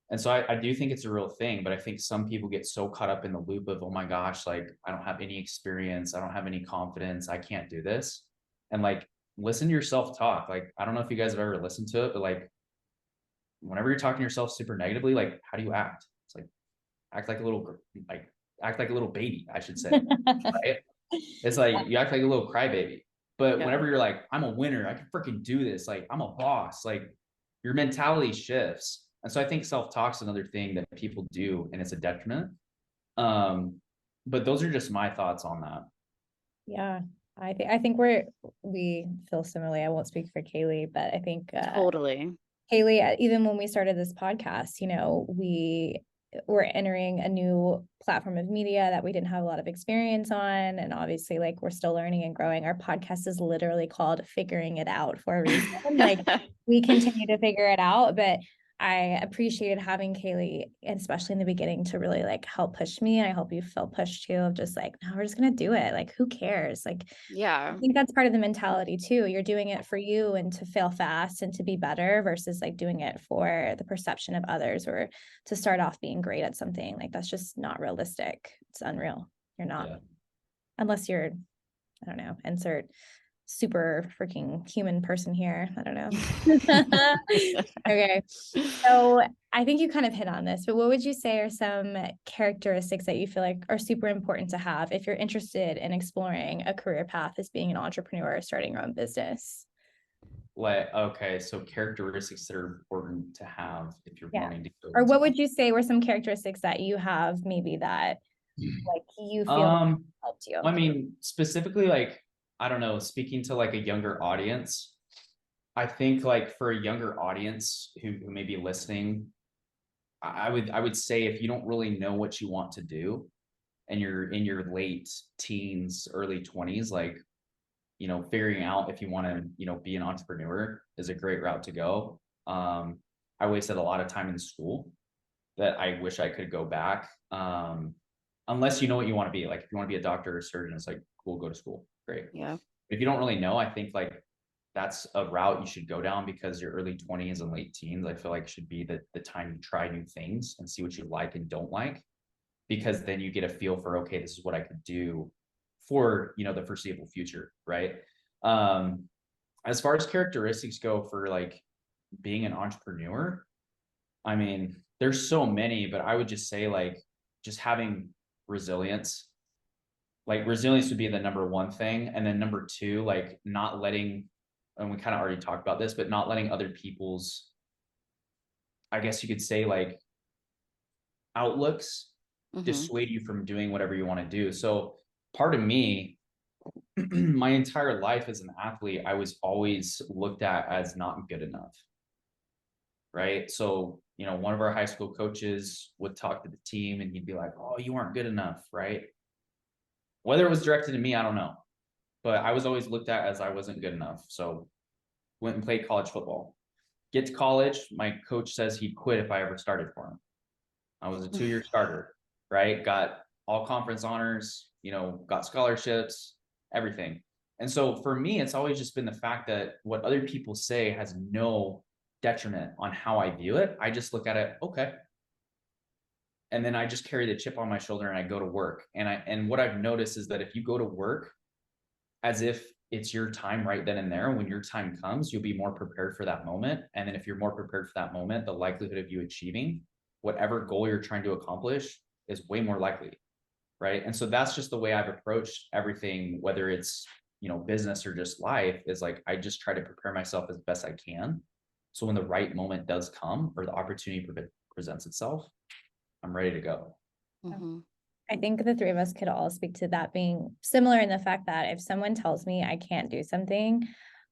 And so I do think it's a real thing, but I think some people get so caught up in the loop of, oh my gosh, like I don't have any experience, I don't have any confidence, I can't do this. And like, listen to yourself talk. Like, I don't know if you guys have ever listened to it, but like, whenever you're talking to yourself super negatively, like, how do you act? It's like, act like a little, like, act like a little baby, I should say. Right? It's like, you act like a little crybaby. But whenever you're like, I'm a winner, I can freaking do this, like, I'm a boss, like, your mentality shifts. And so I think self-talk's another thing that people do, and it's a detriment. But those are just my thoughts on that. Yeah, I think we feel similarly. I won't speak for Kaylee, but I think Totally. Kaylee, even when we started this podcast, you know, we were entering a new platform of media that we didn't have a lot of experience on. And obviously, like, we're still learning and growing. Our podcast is literally called Figuring It Out for a reason. Like, we continue to figure it out. But I appreciated having Kaylee, especially in the beginning, to really like help push me. And I hope you feel pushed too, of just like, no, we're just gonna do it. Like, who cares? Like, I Yeah. think that's part of the mentality too. You're doing it for you and to fail fast and to be better versus like doing it for the perception of others or to start off being great at something. Like, that's just not realistic. It's unreal. You're not, Yeah. unless you're, I don't know, insert super freaking human person here. I don't know. Okay. So I think you kind of hit on this, but what would you say are some characteristics that you feel like are super important to have if you're interested in exploring a career path as being an entrepreneur or starting your own business? Like, okay, so characteristics that are important to have if you're Yeah. wanting to go Or into what would you say were some characteristics that you have maybe that like you feel helped you? I mean, specifically, like, I don't know, speaking to like a younger audience, I think like for a younger audience who may be listening, I would say if you don't really know what you want to do and you're in your late teens, early 20s, like, figuring out if you want to, be an entrepreneur is a great route to go. I wasted a lot of time in school that I wish I could go back. Unless you know what you want to be. Like, if you want to be a doctor or a surgeon, it's like, cool, go to school. Great. Yeah. If you don't really know, I think like that's a route you should go down because your early 20s and late teens, I feel like should be the time you try new things and see what you like and don't like, because then you get a feel for, okay, this is what I could do for, the foreseeable future. Right. Um, as far as characteristics go for like being an entrepreneur, I mean, there's so many, but I would just say like just having resilience. Like, resilience would be the number one thing. And then number two, like not letting, and we kind of already talked about this, but not letting other people's, I guess you could say, like, outlooks Mm-hmm. dissuade you from doing whatever you want to do. So part of me, my entire life as an athlete, I was always looked at as not good enough. Right. So, one of our high school coaches would talk to the team and he'd be like, oh, you aren't good enough. Right. Whether it was directed to me, I don't know. But I was always looked at as I wasn't good enough. So went and played college football. Get to college, my coach says he'd quit if I ever started for him. I was a 2-year starter, right? Got all conference honors, got scholarships, everything. And so for me, it's always just been the fact that what other people say has no detriment on how I view it. I just look at it, okay. And then I just carry the chip on my shoulder and I go to work. And what I've noticed is that if you go to work as if it's your time right then and there, when your time comes, you'll be more prepared for that moment. And then if you're more prepared for that moment, the likelihood of you achieving whatever goal you're trying to accomplish is way more likely. Right. And so that's just the way I've approached everything, whether it's, business or just life, is like, I just try to prepare myself as best I can. So when the right moment does come or the opportunity presents itself, I'm ready to go. Mm-hmm. I think the three of us could all speak to that being similar in the fact that if someone tells me I can't do something,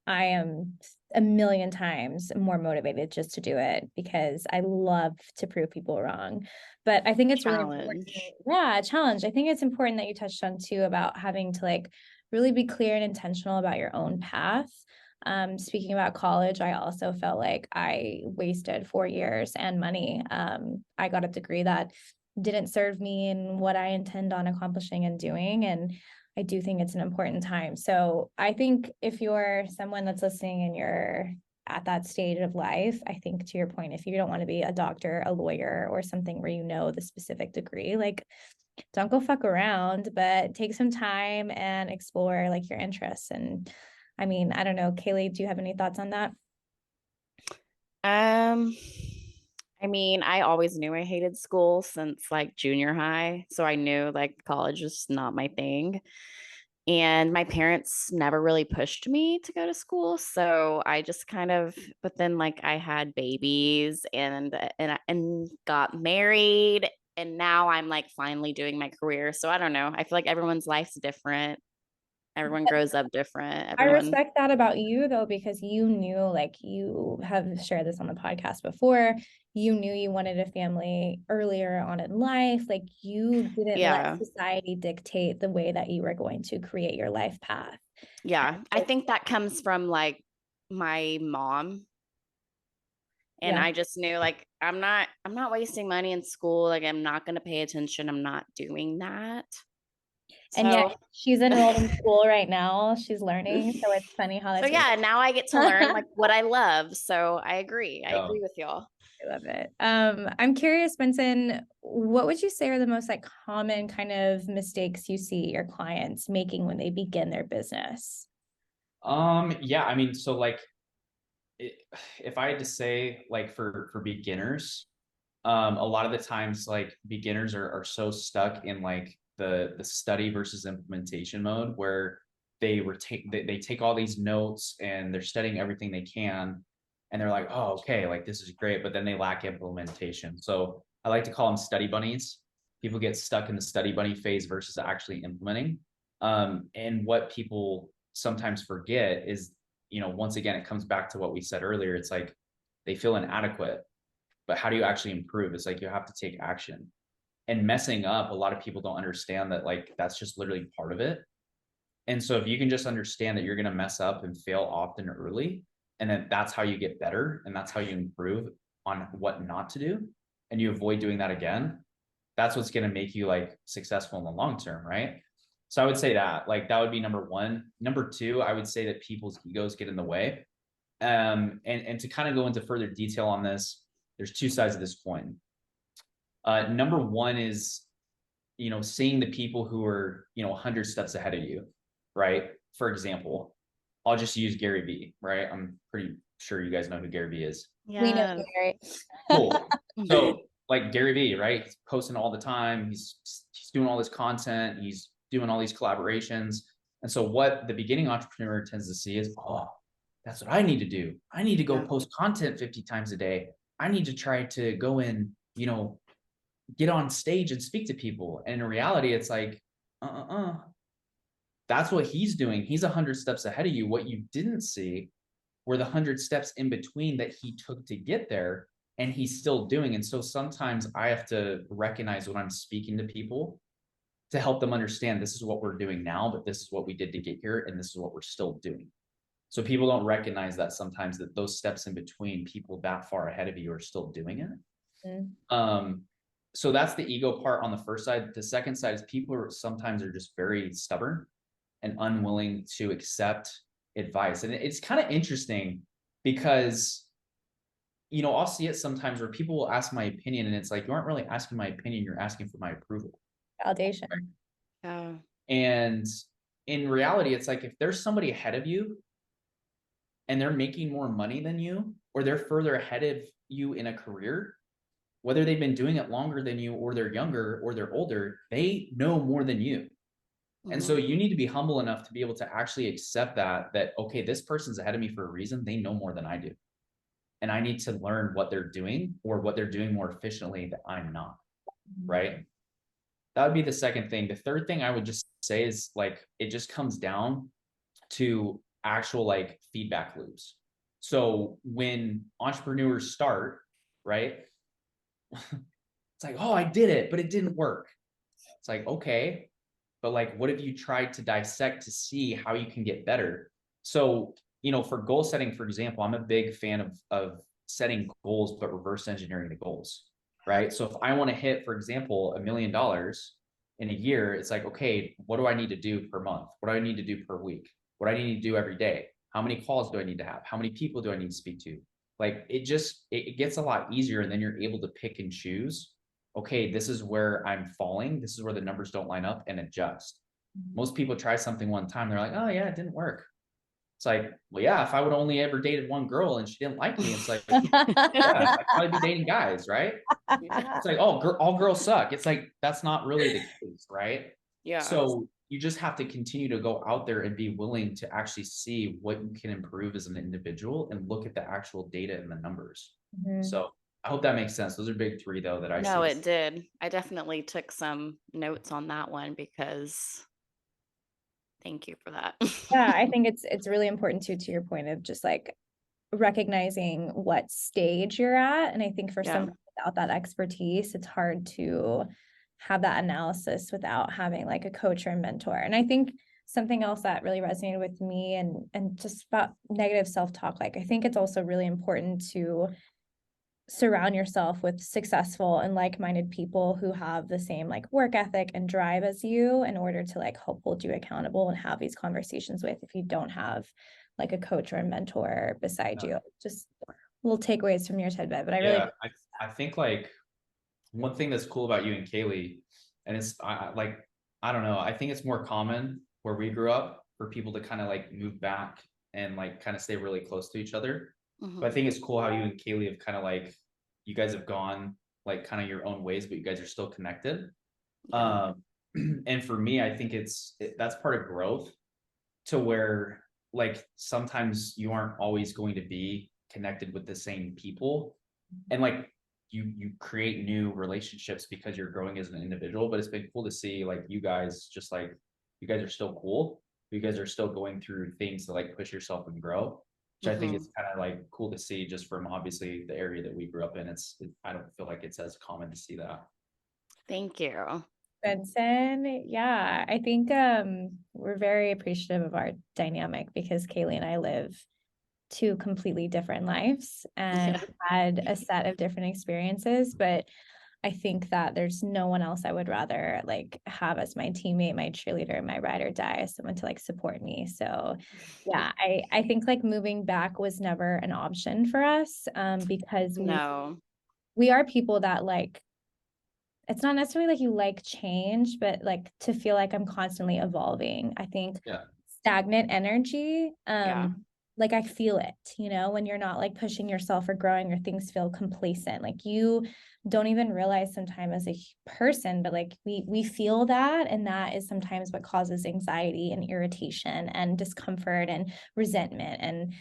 I am a million times more motivated just to do it because I love to prove people wrong. But I think it's really important. Challenge. Yeah, challenge. I think it's important that you touched on too about having to like really be clear and intentional about your own path. Speaking about college, I also felt like I wasted 4 years and money. I got a degree that didn't serve me in what I intend on accomplishing and doing. And I do think it's an important time. So I think if you're someone that's listening and you're at that stage of life, I think to your point, if you don't want to be a doctor, a lawyer, or something where you know the specific degree, like don't go fuck around, but take some time and explore like your interests. And I mean, I don't know, Kaylee, do you have any thoughts on that? I mean, I always knew I hated school since like junior high. So I knew like college was not my thing. And my parents never really pushed me to go to school. So I just kind of, but then like I had babies and got married. And now I'm like finally doing my career. So I don't know. I feel like everyone's life's different. Everyone grows up different. I Everyone, respect that about you though, because you knew, like you have shared this on the podcast before, you knew you wanted a family earlier on in life. Like you didn't let yeah. society dictate the way that you were going to create your life path. Yeah. I think that comes from like my mom. And Yeah. I just knew like I'm not wasting money in school. Like I'm not gonna pay attention. I'm not doing that. And yet So she's enrolled in school right now. She's learning. So it's funny how so that's yeah, now I get to learn like what I love. So I agree. I Yeah. agree with y'all. I love it. I'm curious, Benson, what would you say are the most like common kind of mistakes you see your clients making when they begin their business? Yeah, I mean, so like if I had to say like for beginners, a lot of the times like beginners are so stuck in like the study versus implementation mode where they take all these notes and they're studying everything they can and they're like, oh, okay, like this is great, but then they lack implementation. So I like to call them study bunnies. People get stuck in the study bunny phase versus actually implementing. And what people sometimes forget is, once again, it comes back to what we said earlier. It's like they feel inadequate, but how do you actually improve? It's like you have to take action. And messing up, a lot of people don't understand that like that's just literally part of it. And so if you can just understand that you're going to mess up and fail often early, and then that's how you get better and that's how you improve on what not to do, and you avoid doing that again, that's what's going to make you like successful in the long term, right? So I would say that like that would be number one. Number two, I would say that people's egos get in the way. And to kind of go into further detail on this, there's two sides of this coin. Number one is, seeing the people who are, 100 steps ahead of you, right? For example, I'll just use Gary Vee, right? I'm pretty sure you guys know who Gary Vee is. We know Yeah. Gary. Cool. So like Gary Vee, right? He's posting all the time. He's doing all this content. He's doing all these collaborations. And so what the beginning entrepreneur tends to see is, oh, that's what I need to do. I need to go post content 50 times a day. I need to try to go and, get on stage and speak to people. And in reality, it's like, that's what he's doing. He's 100 steps ahead of you. What you didn't see were the 100 steps in between that he took to get there, and he's still doing. And so sometimes I have to recognize when I'm speaking to people to help them understand this is what we're doing now, but this is what we did to get here, and this is what we're still doing. So people don't recognize that sometimes, that those steps in between, people that far ahead of you are still doing it. Mm. So that's the ego part on the first side. The second side is people are sometimes are just very stubborn and unwilling to accept advice. And it's kind of interesting because, I'll see it sometimes where people will ask my opinion and it's like, you aren't really asking my opinion, you're asking for my approval. Validation. Yeah. And in reality, it's like, if there's somebody ahead of you and they're making more money than you, or they're further ahead of you in a career, whether they've been doing it longer than you, or they're younger, or they're older, they know more than you. Mm-hmm. And so you need to be humble enough to be able to actually accept that, okay, this person's ahead of me for a reason. They know more than I do. And I need to learn what they're doing, or what they're doing more efficiently that I'm not, right? That would be the second thing. The third thing I would just say is like, it just comes down to actual like feedback loops. So when entrepreneurs start, right? It's like, oh, I did it, but it didn't work. It's like, okay, but like, what have you tried to dissect to see how you can get better? So, for goal setting, for example, I'm a big fan of setting goals, but reverse engineering the goals, right? So if I want to hit, for example, $1 million in a year, it's like, okay, what do I need to do per month? What do I need to do per week? What do I need to do every day? How many calls do I need to have? How many people do I need to speak to? Like it gets a lot easier, and then you're able to pick and choose. Okay, this is where I'm falling. This is where the numbers don't line up, and adjust. Most people try something one time. They're like, oh yeah, it didn't work. It's like, well, yeah, if I would only ever dated one girl and she didn't like me, it's like, yeah, I'd probably be dating guys, right? It's like, oh, all girls suck. It's like, that's not really the case, right? Yeah. So you just have to continue to go out there and be willing to actually see what you can improve as an individual and look at the actual data and the numbers. Mm-hmm. So I hope that makes sense. Those are big three though that I see. No, it did. I definitely took some notes on that one because Thank you for that. Yeah, I think it's really important too, to your point of just like recognizing what stage you're at. And I think for Yeah. someone without that expertise, it's hard to have that analysis without having like a coach or a mentor. And I think something else that really resonated with me and just about negative self-talk, like I think it's also really important to surround yourself with successful and like-minded people who have the same like work ethic and drive as you in order to like help hold you accountable and have these conversations with if you don't have like a coach or a mentor beside you. Just little takeaways from your tidbit, but I really I think like one thing that's cool about you and Kaylee, and it's like, I don't know, I think it's more common where we grew up for people to kind of like move back and like kind of stay really close to each other. But I think it's cool how you and Kaylee have kind of like, you guys have gone like kind of your own ways, but you guys are still connected. Yeah. And for me, I think that's part of growth, to where like sometimes you aren't always going to be connected with the same people, and like you create new relationships because you're growing as an individual. But it's been cool to see like you guys, just like you guys are still cool, you guys are still going through things to like push yourself and grow, which I think is kind of like cool to see just from obviously the area that we grew up in. I don't feel like it's as common to see that. Thank you. Benson, yeah, I think we're very appreciative of our dynamic because Kaylee and I live two completely different lives and had a set of different experiences, but I think that there's no one else I would rather like have as my teammate, my cheerleader, my ride or die, as someone to like support me. So yeah, I think like moving back was never an option for us, because we are people that like, it's not necessarily like you like change, but like to feel like I'm constantly evolving. I think stagnant energy, like I feel it, you know, when you're not like pushing yourself or growing or things feel complacent, like you don't even realize sometimes as a person, but like we feel that, and that is sometimes what causes anxiety and irritation and discomfort and resentment. And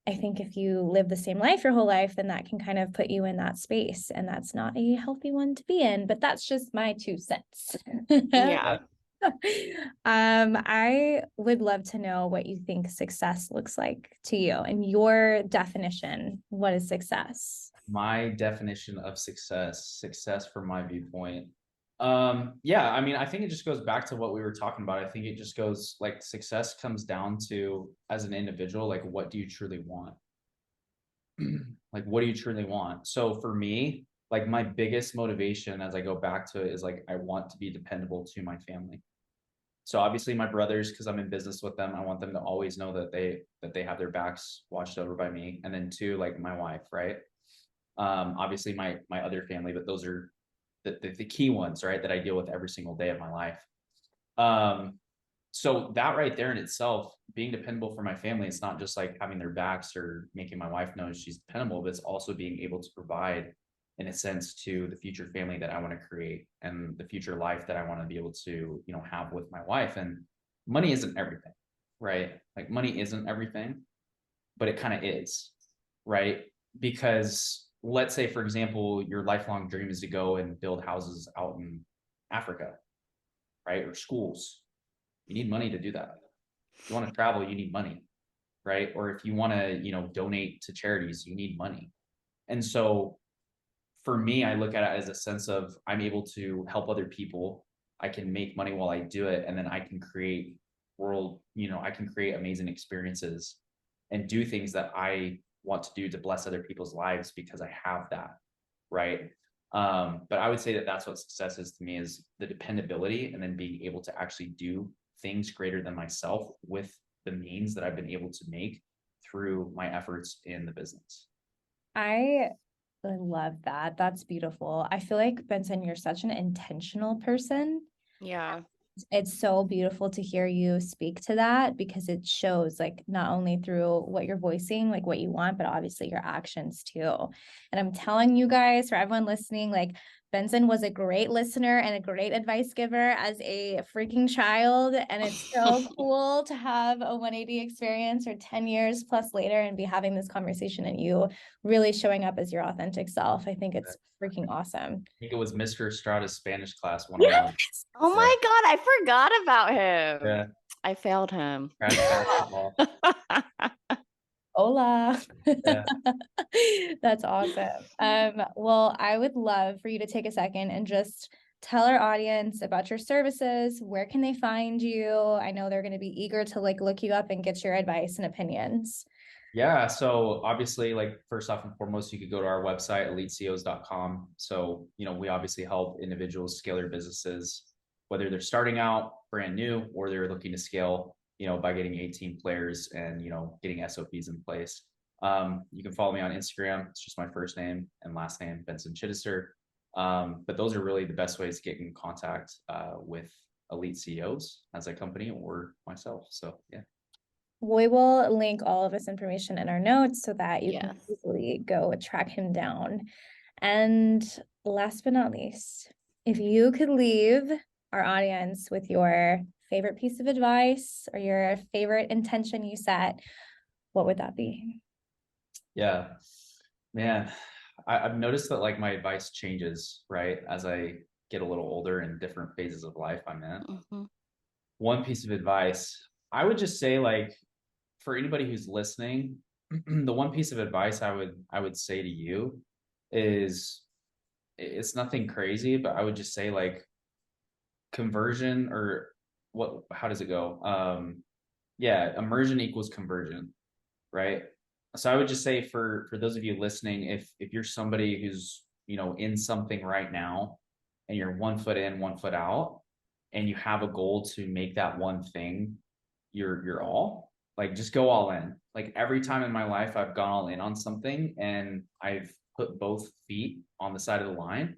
I think if you live the same life your whole life, then that can kind of put you in that space, and that's not a healthy one to be in, but that's just my 2 cents. Yeah. I would love to know what you think success looks like to you and your definition. What is success? My definition of success from my viewpoint. Yeah, I mean, I think it just goes back to what we were talking about. I think it just goes like success comes down to, as an individual, like what do you truly want? Like, what do you truly want? So for me, like my biggest motivation as I go back to it is like, I want to be dependable to my family. So obviously my brothers, because I'm in business with them, I want them to always know that they have their backs watched over by me. And then two, like my wife, right? Obviously my other family, but those are the key ones, right? That I deal with every single day of my life. So that right there in itself, being dependable for my family, it's not just like having their backs or making my wife know she's dependable, but it's also being able to provide, in a sense, to the future family that I want to create and the future life that I want to be able to, you know, have with my wife. And money isn't everything, right? Like money isn't everything, but it kind of is, right? Because let's say, for example, your lifelong dream is to go and build houses out in Africa, right? Or schools. You need money to do that. If you want to travel, you need money, right? Or if you want to, you know, donate to charities, you need money. And so for me, I look at it as a sense of I'm able to help other people. I can make money while I do it. And then I can create I can create amazing experiences and do things that I want to do to bless other people's lives because I have that. Right. But I would say that that's what success is to me, is the dependability and then being able to actually do things greater than myself with the means that I've been able to make through my efforts in the business. I love that. That's beautiful. I feel like, Benson, you're such an intentional person. Yeah. It's so beautiful to hear you speak to that, because it shows like not only through what you're voicing, like what you want, but obviously your actions too. And I'm telling you guys, for everyone listening, like Benson was a great listener and a great advice giver as a freaking child. And it's so cool to have a 180 experience or 10 years plus later and be having this conversation and you really showing up as your authentic self. I think it's freaking awesome. I think it was Mr. Estrada's Spanish class 101. Oh my God, I forgot about him. Yeah. I failed him. Trash basketball. Hola. Yeah. That's awesome. Well, I would love for you to take a second and just tell our audience about your services. Where can they find you? I know they're going to be eager to like look you up and get your advice and opinions. Yeah. So obviously, like first off and foremost, you could go to our website, elitecos.com. So, we obviously help individuals scale their businesses, whether they're starting out brand new or they're looking to scale, by getting 18 players and, getting SOPs in place. You can follow me on Instagram. It's just my first name and last name, Benson Chittister. But those are really the best ways to get in contact with Elite CEOs as a company or myself. So, yeah. We will link all of this information in our notes so that you can Yes. easily go track him down. And last but not least, if you could leave our audience with your favorite piece of advice or your favorite intention you set, what would that be? Yeah, man, I've noticed that like my advice changes, right? As I get a little older in different phases of life I'm in. Mhm. One piece of advice, I would just say like for anybody who's listening, the one piece of advice I would say to you is it's nothing crazy, but I would just say like conversion or how does it go? Yeah, immersion equals conversion, right? So I would just say for those of you listening, if you're somebody who's in something right now and you're 1 foot in, 1 foot out, and you have a goal to make that one thing your all, like just go all in. Like every time in my life I've gone all in on something and I've put both feet on the side of the line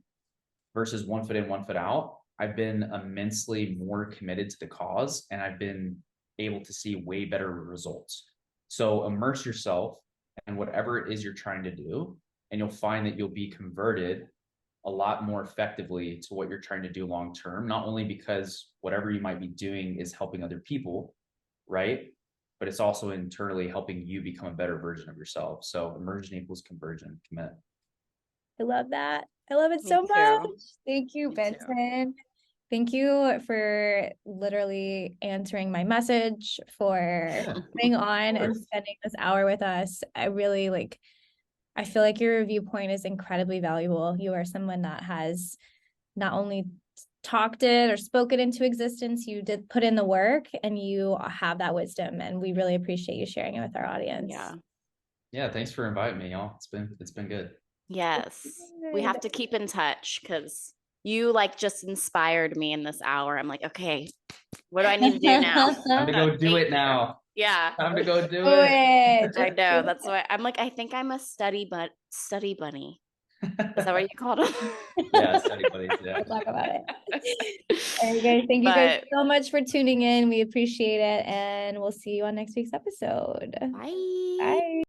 versus 1 foot in, 1 foot out, I've been immensely more committed to the cause and I've been able to see way better results. So immerse yourself in whatever it is you're trying to do, and you'll find that you'll be converted a lot more effectively to what you're trying to do long term, not only because whatever you might be doing is helping other people, right? But it's also internally helping you become a better version of yourself. So immersion equals conversion. Commit. I love that. I love it Me so much. too. Thank you, Me too. Benson. Thank you for literally answering my message, for coming on and spending this hour with us. I really I feel like your viewpoint is incredibly valuable. You are someone that has not only talked it or spoken into existence, you did put in the work and you have that wisdom. And we really appreciate you sharing it with our audience. Yeah. Thanks for inviting me, y'all. It's been good. Yes. We have to keep in touch because you like just inspired me in this hour. I'm like, okay, what do I need to do now? Time to go do it now. Yeah. Time to go do it. I know. That's why I'm like, I think I'm a study bunny. Is that what you called them? Yeah, study buddies. Yeah. We'll talk about it. All right, guys. Thank you guys so much for tuning in. We appreciate it. And we'll see you on next week's episode. Bye. Bye.